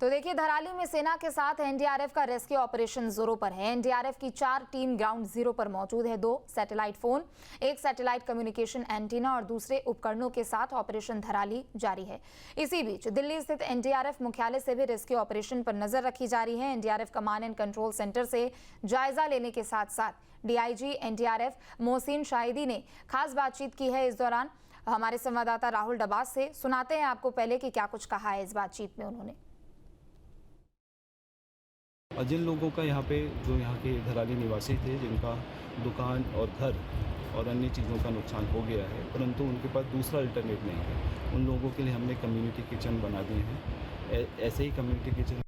तो देखिए, धराली में सेना के साथ एनडीआरएफ का रेस्क्यू ऑपरेशन जोरों पर है। एनडीआरएफ की 4 टीम ग्राउंड जीरो पर मौजूद है। 2 satellite phone, 1 satellite communication antenna और दूसरे उपकरणों के साथ ऑपरेशन धराली जारी है। इसी बीच दिल्ली स्थित एनडीआरएफ मुख्यालय से भी रेस्क्यू ऑपरेशन पर नजर रखी जा रही है। NDRF command and control centre से जायजा लेने के साथ साथ डीआईजी एनडीआरएफ मोहसिन शाहिदी ने खास बातचीत की है। इस दौरान हमारे संवाददाता राहुल डबास से सुनाते हैं आपको पहले कि क्या कुछ कहा है इस बातचीत में उन्होंने। और जिन लोगों का यहाँ पे जो यहाँ के धराली निवासी थे, जिनका दुकान और घर और अन्य चीज़ों का नुकसान हो गया है, परंतु उनके पास दूसरा अल्टरनेट नहीं है, उन लोगों के लिए हमने कम्युनिटी किचन बना दिए हैं। ऐसे ही कम्युनिटी किचन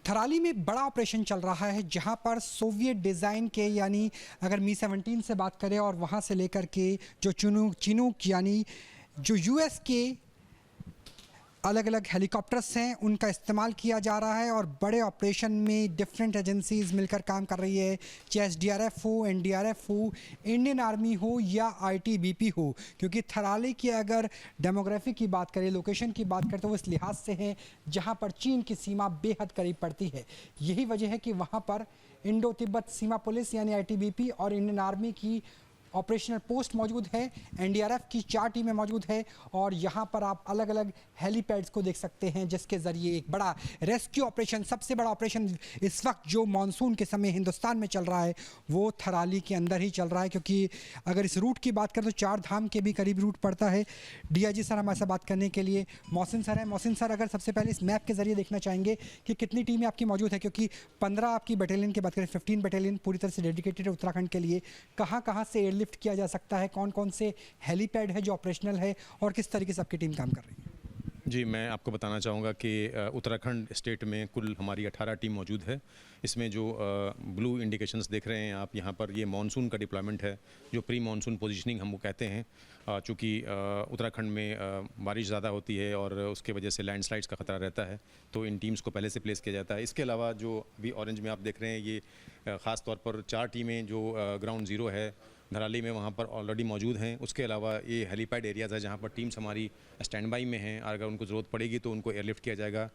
थराली में बड़ा ऑपरेशन चल रहा है, जहां पर सोवियत डिज़ाइन के यानी अगर मी-17 से बात करें और वहां से लेकर के जो चिनूक यानी जो यूएस के अलग अलग हेलीकॉप्टर्स हैं उनका इस्तेमाल किया जा रहा है। और बड़े ऑपरेशन में डिफरेंट एजेंसीज मिलकर काम कर रही है, चाहे एसडीआरएफ हो, एनडीआरएफ हो, इंडियन आर्मी हो या आईटीबीपी हो। क्योंकि थराली की अगर डेमोग्राफी की बात करें, लोकेशन की बात करें, तो वो इस लिहाज से है जहाँ पर चीन की सीमा बेहद करीब पड़ती है। यही वजह है कि वहाँ पर इंडो तिब्बत सीमा पुलिस यानी आईटीबीपी और इंडियन आर्मी की ऑपरेशनल पोस्ट मौजूद है। एनडीआरएफ की 4 टीमें मौजूद है और यहाँ पर आप अलग अलग हेलीपैड्स को देख सकते हैं, जिसके ज़रिए एक बड़ा रेस्क्यू ऑपरेशन, सबसे बड़ा ऑपरेशन इस वक्त जो मानसून के समय हिंदुस्तान में चल रहा है वो थराली के अंदर ही चल रहा है। क्योंकि अगर इस रूट की बात करें तो 4 धाम के भी करीब रूट पड़ता है। डीआईजी सर हमारे साथ बात करने के लिए मोहसिन सर हैं। मोहसिन सर, अगर सबसे पहले इस मैप के ज़रिए देखना चाहेंगे कि कितनी टीमें आपकी मौजूद है, क्योंकि 15 आपकी बटालियन की बात करें, 15 बटालियन पूरी तरह से डेडिकेटेड है उत्तराखंड के लिए। कहाँ कहाँ से एयरलिफ्ट किया जा सकता है, कौन कौन से हेलीपैड है जो ऑपरेशनल है और किस तरीके से आपकी टीम काम कर रही है? जी, मैं आपको बताना चाहूँगा कि उत्तराखंड स्टेट में कुल हमारी 18 टीम मौजूद है। इसमें जो ब्लू इंडिकेशंस देख रहे हैं आप यहाँ पर, ये मॉनसून का डिप्लॉयमेंट है, जो प्री मॉनसून पोजीशनिंग हम वो कहते हैं। चूँकि उत्तराखंड में बारिश ज़्यादा होती है और उसके वजह से लैंडस्लाइड्स का ख़तरा रहता है, तो इन टीम्स को पहले से प्लेस किया जाता है। इसके अलावा जो अभी ऑरेंज में आप देख रहे हैं, ये ख़ास तौर पर 4 टीमें जो ग्राउंड ज़ीरो है धराली में वहाँ पर ऑलरेडी मौजूद हैं। उसके अलावा ये हेलीपैड एरियाज़ है जहाँ पर टीम्स हमारी स्टैंड बाई में हैं, अगर उनको ज़रूरत पड़ेगी तो उनको एयरलिफ्ट किया जाएगा।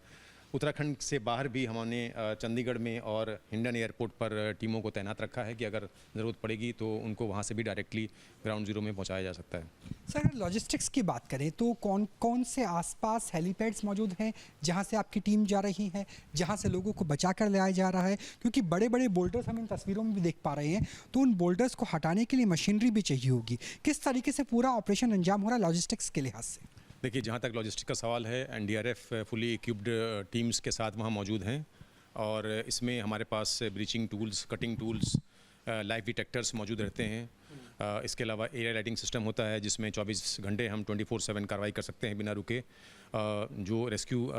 उत्तराखंड से बाहर भी हमने चंडीगढ़ में और हिंडन एयरपोर्ट पर टीमों को तैनात रखा है कि अगर ज़रूरत पड़ेगी तो उनको वहाँ से भी डायरेक्टली ग्राउंड ज़ीरो में पहुँचाया जा सकता है। सर, लॉजिस्टिक्स की बात करें तो कौन कौन से आसपास हेलीपैड्स मौजूद हैं जहां से आपकी टीम जा रही है, जहां से लोगों को बचा कर लाया जा रहा है? क्योंकि बड़े बड़े बोल्डर्स हम इन तस्वीरों में भी देख पा रहे हैं, तो उन बोल्डर्स को हटाने के लिए मशीनरी भी चाहिए होगी। किस तरीके से पूरा ऑपरेशन अंजाम हो रहा है लॉजिस्टिक्स के लिहाज से? देखिए, जहाँ तक लॉजिस्टिक का सवाल है, एनडीआरएफ फुली इक्विप्ड टीम्स के साथ वहाँ मौजूद हैं और इसमें हमारे पास breaching tools, cutting tools, live detectors मौजूद रहते हैं। इसके अलावा एरिया लाइटिंग सिस्टम होता है जिसमें 24 घंटे हम 24/7 कार्रवाई कर सकते हैं बिना रुके। जो रेस्क्यू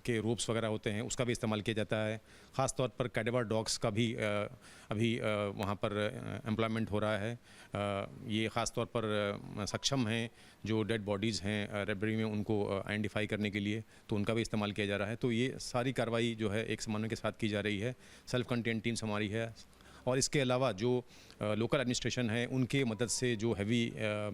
के रोप्स वगैरह होते हैं उसका भी इस्तेमाल किया जाता है। ख़ास तौर पर कैडेवर डॉग्स का भी अभी वहाँ पर एम्प्लॉयमेंट हो रहा है। ये ख़ास तौर पर सक्षम हैं जो डेड बॉडीज़ हैं रेबरी में, उनको आइडेंटिफाई करने के लिए, तो उनका भी इस्तेमाल किया जा रहा है। तो ये सारी कार्रवाई जो है एक समन्वय के साथ की जा रही है। सेल्फ कंटेंट टीम्स हमारी है और इसके अलावा जो लोकल एडमिनिस्ट्रेशन है उनके मदद से जो हैवी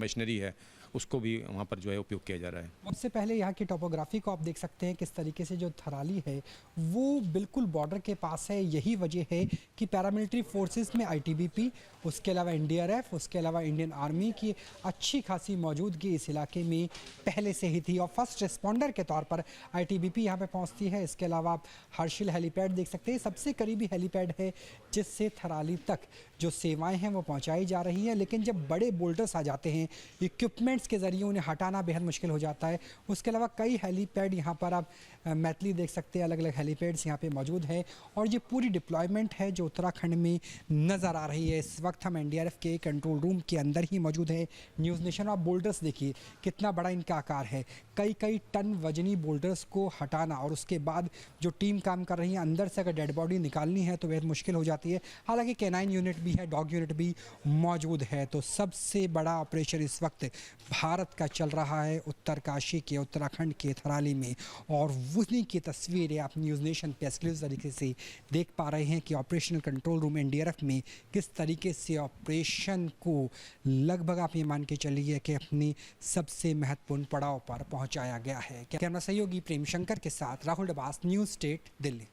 मशीनरी है उसको भी वहाँ पर जो है उपयोग किया जा रहा है। सबसे पहले यहाँ की टोपोग्राफी को आप देख सकते हैं किस तरीके से जो थराली है वो बिल्कुल बॉर्डर के पास है। यही वजह है कि पैरामिलिट्री फोर्सेस में आईटीबीपी, उसके अलावा एनडीआरएफ, उसके अलावा इंडियन आर्मी की अच्छी खासी मौजूदगी इस इलाके में पहले से ही थी और फर्स्ट रिस्पॉन्डर के तौर पर आईटीबीपी यहाँ पे पहुँचती है। इसके अलावा आप हर्षिल हेलीपैड देख सकते हैं, सबसे करीबी हेलीपैड है जिससे थराली तक जो सेवाएं हैं वो पहुंचाई जा रही है। लेकिन जब बड़े बोल्डर्स आ जाते हैं, इक्विपमेंट्स के ज़रिए उन्हें हटाना बेहद मुश्किल हो जाता है। उसके अलावा कई हेलीपैड यहाँ पर आप मैथिली देख सकते हैं, अलग अलग हेलीपैड्स यहाँ पे मौजूद हैं और ये पूरी डिप्लॉयमेंट है जो उत्तराखंड में नज़र आ रही है। इस वक्त हम एनडीआरएफ के कंट्रोल रूम के अंदर ही मौजूद है। न्यूज़ नेशन और बोल्डर्स देखिए कितना बड़ा इनका आकार है। कई टन वजनी बोल्डर्स को हटाना और उसके बाद जो टीम काम कर रही है अंदर से अगर डेड बॉडी निकालनी है तो बेहद मुश्किल हो जाती है। हालांकि कैनाइन यूनिट भी है, डॉग यूनिट भी मौजूद है। तो सबसे बड़ा ऑपरेशन इस वक्त भारत का चल रहा है उत्तरकाशी के उत्तराखंड के थराली में, और उन्हीं की तस्वीरें आप न्यूज़ नेशन पे एक्सक्लूसिव तरीके से देख पा रहे हैं कि ऑपरेशनल कंट्रोल रूम एनडीआरएफ में किस तरीके से ऑपरेशन को लगभग आप ये मान के चलिए कि अपने सबसे महत्वपूर्ण पड़ाव पर पहुंचाया गया है। कैमरा सहयोगी प्रेम शंकर के साथ राहुल डबास, न्यूज़ स्टेट, दिल्ली।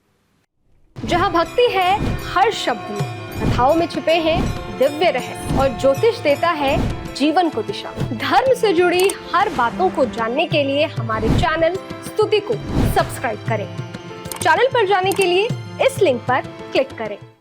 जहां भक्ति है हर शब्द में, कथाओं में छिपे हैं दिव्य रहस्य और ज्योतिष देता है जीवन को दिशा। धर्म से जुड़ी हर बातों को जानने के लिए हमारे चैनल स्तुति को सब्सक्राइब करें। चैनल पर जाने के लिए इस लिंक पर क्लिक करें।